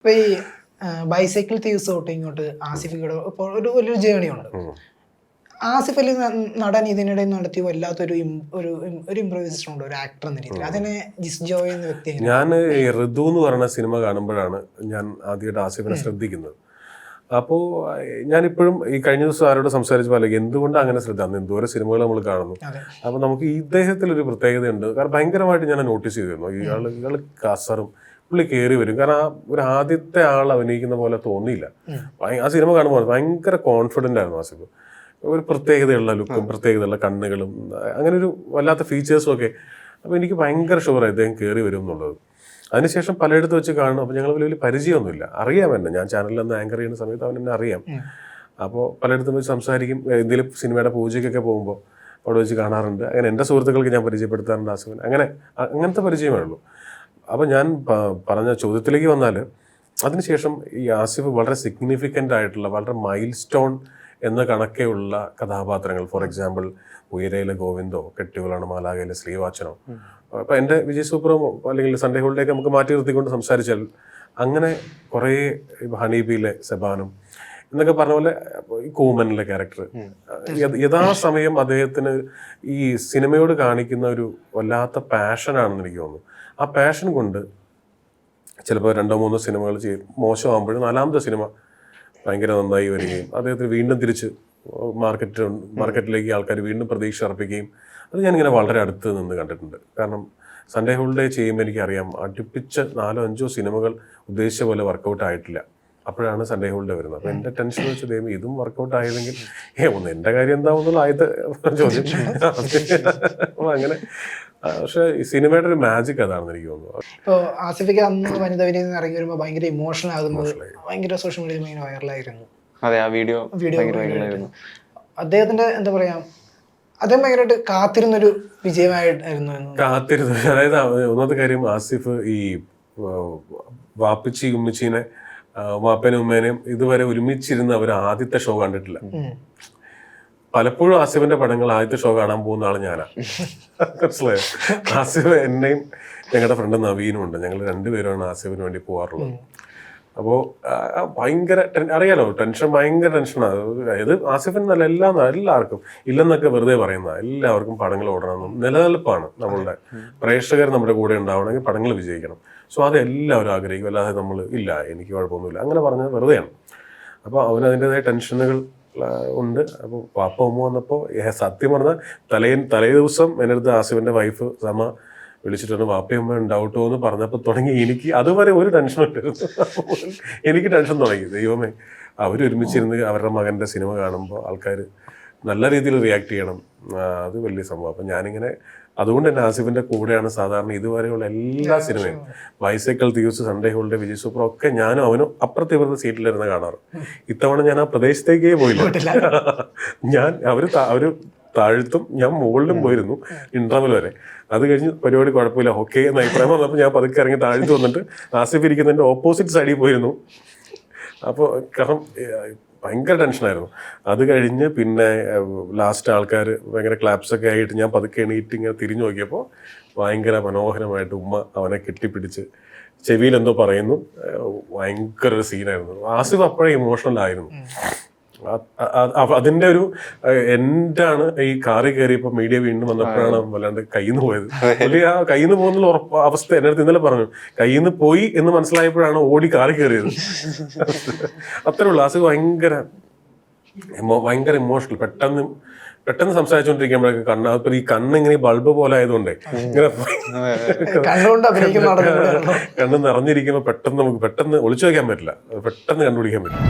ഇപ്പൊ ഈ bicycle thieves തൊട്ട് ഇങ്ങോട്ട് ആസിഫിയുടെ ഇപ്പോൾ ഒരു ജേണി ഉണ്ട്. ആസിഫ് അലി നടൻ ഇതിനിടെ നടത്തിയ വല്ലാത്തൊരു ഒരു ഇംപ്രൂവൈസേഷൻ ഉണ്ട്, ഒരു ആക്ടർ എന്ന രീതിയിൽ. അതിനെ ജിസ് ജോയ് എന്ന വ്യക്തി. ഞാൻ ഋതു എന്ന് പറയുന്ന സിനിമ കാണുമ്പോഴാണ് ഞാൻ ആദ്യമായിട്ട് ആസിഫിനെ ശ്രദ്ധിക്കുന്നത്. അപ്പോൾ ഞാനിപ്പോഴും ഈ കഴിഞ്ഞ ദിവസം ആരോട് സംസാരിച്ച പോലെ എന്തുകൊണ്ട് അങ്ങനെ ശ്രദ്ധ, അന്ന് എന്തോരം സിനിമകൾ നമ്മൾ കാണുന്നു. അപ്പോൾ നമുക്ക് ഇദ്ദേഹത്തിലൊരു പ്രത്യേകതയുണ്ട്. കാരണം ഭയങ്കരമായിട്ട് ഞാൻ നോട്ടീസ് ചെയ്തിരുന്നു. ഇയാൾ കസറും പുള്ളി കയറി വരും. കാരണം ഒരു ആദ്യത്തെ ആൾ അഭിനയിക്കുന്ന പോലെ തോന്നിയില്ല. ആ സിനിമ കാണുമ്പോൾ ഭയങ്കര കോൺഫിഡൻ്റ് ആയിരുന്നു ആസിഫ്. ഒരു പ്രത്യേകതയുള്ള ലുക്കും പ്രത്യേകതയുള്ള കണ്ണുകളും അങ്ങനെ ഒരു വല്ലാത്ത ഫീച്ചേഴ്സും ഒക്കെ. അപ്പോൾ എനിക്ക് ഭയങ്കര ഷുവറായി ഇദ്ദേഹം കയറി വരും എന്നുള്ളത്. അതിനുശേഷം പലയിടത്ത് വെച്ച് കാണും. അപ്പോൾ ഞങ്ങൾ വലിയ പരിചയമൊന്നുമില്ല, അറിയാം എന്നെ. ഞാൻ ചാനലിൽ ഒന്ന് ആങ്കർ ചെയ്യുന്ന സമയത്ത് അവൻ എന്നെ അറിയാം. അപ്പോൾ പലയിടത്തും വെച്ച് സംസാരിക്കും. എന്തെങ്കിലും സിനിമയുടെ പൂജയ്ക്കൊക്കെ പോകുമ്പോൾ അവിടെ വെച്ച് കാണാറുണ്ട്. അങ്ങനെ എൻ്റെ സുഹൃത്തുക്കൾക്ക് ഞാൻ പരിചയപ്പെടുത്താറുണ്ട് ആസിഫിനെ. അങ്ങനത്തെ പരിചയമേ ഉള്ളൂ. അപ്പോൾ ഞാൻ പറഞ്ഞ ചോദ്യത്തിലേക്ക് വന്നാൽ, അതിനുശേഷം ഈ ആസിഫ് വളരെ സിഗ്നിഫിക്കൻ്റ് ആയിട്ടുള്ള വളരെ മൈൽ സ്റ്റോൺ എന്ന കണക്കെയുള്ള കഥാപാത്രങ്ങൾ, ഫോർ എക്സാമ്പിൾ ഉയരയിലെ ഗോവിന്ദോ, കെട്ടികളാണ് മാലാഖയിലെ ശ്രീവാച്ചനോ, അപ്പം എൻ്റെ വിജയ് സൂപ്പറോ അല്ലെങ്കിൽ സൺഡേ ഹോളിഡേക്ക് നമുക്ക് മാറ്റി നിർത്തിക്കൊണ്ട് സംസാരിച്ചാൽ അങ്ങനെ കുറേ ഹണീബിയിലെ സെബാനും എന്നൊക്കെ പറഞ്ഞ പോലെ ഈ കൂമനിലെ ക്യാരക്ടർ യഥാസമയം അദ്ദേഹത്തിന് ഈ സിനിമയോട് കാണിക്കുന്ന ഒരു വല്ലാത്ത പാഷനാണെന്ന് എനിക്ക് തോന്നുന്നു. ആ പാഷൻ കൊണ്ട് ചിലപ്പോൾ 2-3 സിനിമകൾ ചെയ്യും, മോശമാകുമ്പോഴും 4ാമത്തെ സിനിമ ഭയങ്കര നന്നായി വരികയും അദ്ദേഹത്തിന് വീണ്ടും തിരിച്ച് മാർക്കറ്റിലേക്ക് ആൾക്കാർ വീണ്ടും പ്രതീക്ഷ അർപ്പിക്കുകയും അത് ഞാനിങ്ങനെ വളരെ അടുത്ത് നിന്ന് കണ്ടിട്ടുണ്ട്. കാരണം സൺഡേ ഹോളിഡേ ചെയ്യുമ്പോൾ എനിക്കറിയാം അടുപ്പിച്ച 4-5 സിനിമകൾ ഉദ്ദേശിച്ച പോലെ വർക്കൗട്ട് ആയിട്ടില്ല. അപ്പോഴാണ് സൺഡേ ഹോളിഡേ വരുന്നത്. അപ്പോൾ എൻ്റെ ടെൻഷൻ വെച്ച് ദൈവം ഇതും വർക്കൗട്ട് ആയതെങ്കിൽ ഒന്ന് എൻ്റെ കാര്യം എന്താവുന്നുള്ള ആദ്യത്തെ ചോദ്യം. അപ്പോൾ അങ്ങനെ പക്ഷേ ഈ സിനിമയുടെ ഒരു മാജിക് അതാണെന്ന് എനിക്ക് തോന്നുന്നു. ഇപ്പോൾ ആസിഫിക്ക് അന്ന് വനിതവരിയിൽ നിന്ന് ഇറങ്ങി വരുമ്പോൾ ഭയങ്കര ഇമോഷണൽ ആകുന്നത് ഭയങ്കര സോഷ്യൽ മീഡിയയിൽ ഭയങ്കര വൈറലായിരുന്നു. അതെ, ആ വീഡിയോ അദ്ദേഹത്തിന്റെ എന്താ പറയാ, അദ്ദേഹം ഭയങ്കരമായിട്ട് കാത്തിരുന്നൊരു വിജയമായിരുന്നു. കാത്തിരുന്നു, അതായത് ഒന്നാമത്തെ കാര്യം ആസിഫ് ഈ വാപ്പിച്ചി ഉമ്മിച്ചീനെ വാപ്പനും ഉമ്മേനെയും ഇതുവരെ ഒരുമിച്ചിരുന്ന് അവർ ആദ്യത്തെ ഷോ കണ്ടിട്ടില്ല. പലപ്പോഴും ആസിഫിന്റെ പടങ്ങൾ ആദ്യത്തെ ഷോ കാണാൻ പോകുന്ന ആള് ഞാനാ. മനസ്സിലായോ? ആസിഫ് എന്നെയും ഞങ്ങളുടെ ഫ്രണ്ട് നവീനും ഉണ്ട്. ഞങ്ങൾ 2 പേരുമാണ് ആസിഫിന് വേണ്ടി പോകാറുള്ളത്. അപ്പോൾ ഭയങ്കര അറിയാലോ, ഭയങ്കര ടെൻഷനാണ്. അതായത് ആസിഫിന് എല്ലാവർക്കും ഇല്ലെന്നൊക്കെ വെറുതെ പറയുന്ന എല്ലാവർക്കും പടങ്ങൾ ഓടണം. നിലനിൽപ്പാണ് നമ്മളുടെ പ്രേക്ഷകർ നമ്മുടെ കൂടെ ഉണ്ടാവണമെങ്കിൽ പടങ്ങൾ വിജയിക്കണം. സോ അതെല്ലാവരും ആഗ്രഹിക്കും. അല്ലാതെ നമ്മൾ ഇല്ല എനിക്ക് കുഴപ്പമൊന്നുമില്ല അങ്ങനെ പറഞ്ഞത് വെറുതെയാണ്. അപ്പോൾ അവനതിൻ്റെതായ ടെൻഷനുകൾ ഉണ്ട്. അപ്പോൾ പാപ്പ ഉമ്മ വന്നപ്പോൾ സത്യം പറഞ്ഞാൽ തലേ ദിവസം എൻ്റെ അടുത്ത് ആസിഫിൻ്റെ വൈഫ് സമ വിളിച്ചിട്ടുണ്ട്, വാപ്പയമ്മ ഉണ്ടാവട്ടോ എന്ന് പറഞ്ഞപ്പോൾ തുടങ്ങി എനിക്ക് അതുവരെ ഒരു ടെൻഷനും ഇല്ലായിരുന്നു. എനിക്ക് ടെൻഷൻ തുടങ്ങി. ദൈവമേ, അവരൊരുമിച്ചിരുന്ന് അവരുടെ മകൻ്റെ സിനിമ കാണുമ്പോൾ ആൾക്കാർ നല്ല രീതിയിൽ റിയാക്ട് ചെയ്യണം, അത് വലിയ സംഭവം. അപ്പം ഞാനിങ്ങനെ അതുകൊണ്ട് തന്നെ ആസിഫിൻ്റെ കൂടെയാണ് സാധാരണ ഇതുവരെയുള്ള എല്ലാ സിനിമയും, bicycle thieves, Sunday holiday, Vijay super ഒക്കെ ഞാനും അവനും അപ്പുറത്തെ ഇപ്പുറത്തെ സീറ്റിലിരുന്ന് കാണാറ്. ഇത്തവണ ഞാൻ ആ പ്രദേശത്തേക്കേ പോയില്ല. അവര് താഴ്ത്തും ഞാൻ മുകളിലും പോയിരുന്നു ഇന്റർവെൽ വരെ. അത് കഴിഞ്ഞ് പരിപാടി കുഴപ്പമില്ല ഓക്കെ എന്ന അഭിപ്രായം വന്നപ്പോൾ ഞാൻ പതുക്കെ ഇറങ്ങി താഴ്ത്തു വന്നിട്ട് ആസിഫ് ഇരിക്കുന്നതിൻ്റെ ഓപ്പോസിറ്റ് സൈഡിൽ പോയിരുന്നു. അപ്പോൾ കാരണം ഭയങ്കര ടെൻഷനായിരുന്നു. അത് കഴിഞ്ഞ് പിന്നെ ലാസ്റ്റ് ആൾക്കാർ ഭയങ്കര ക്ലാപ്സൊക്കെ ആയിട്ട് ഞാൻ പതുക്കെ എണീറ്റ് ഇങ്ങനെ തിരിഞ്ഞു നോക്കിയപ്പോൾ ഭയങ്കര മനോഹരമായിട്ട് ഉമ്മ അവനെ കെട്ടിപ്പിടിച്ച് ചെവിയിൽ എന്തോ പറയുന്നു. ഭയങ്കര ഒരു സീനായിരുന്നു. ആസിഫ് അപ്പോഴേ ഇമോഷണൽ ആയിരുന്നു. അതിന്റെ ഒരു എൻഡാണ് ഈ കാറിൽ കയറിയപ്പോൾ മീഡിയ വീണ്ടും വന്നപ്പോഴാണ് വല്ലാണ്ട് കയ്യിൽ നിന്ന് പോയത്. പുള്ളി ആ കയ്യിൽ നിന്ന് പോകുന്ന അവസ്ഥ എൻ്റെ അടുത്ത് ഇന്നലെ പറഞ്ഞു. കയ്യിൽ നിന്ന് പോയി എന്ന് മനസ്സിലായപ്പോഴാണ് ഓടി കാറിൽ കയറിയത്. അത്രേ ഉള്ളൂ. ആസിഫ് ഭയങ്കര ഇമോഷണൽ. പെട്ടെന്ന് സംസാരിച്ചുകൊണ്ടിരിക്കുമ്പോഴൊക്കെ അതിപ്പോ ഈ കണ്ണിങ്ങനെ ബൾബ് പോലെ ആയതുകൊണ്ടേ ഇങ്ങനെ കണ്ണ് നിറഞ്ഞിരിക്കുമ്പോൾ പെട്ടെന്ന് നമുക്ക് ഒളിച്ചു വയ്ക്കാൻ പറ്റില്ല, പെട്ടെന്ന് കണ്ടുപിടിക്കാൻ പറ്റും.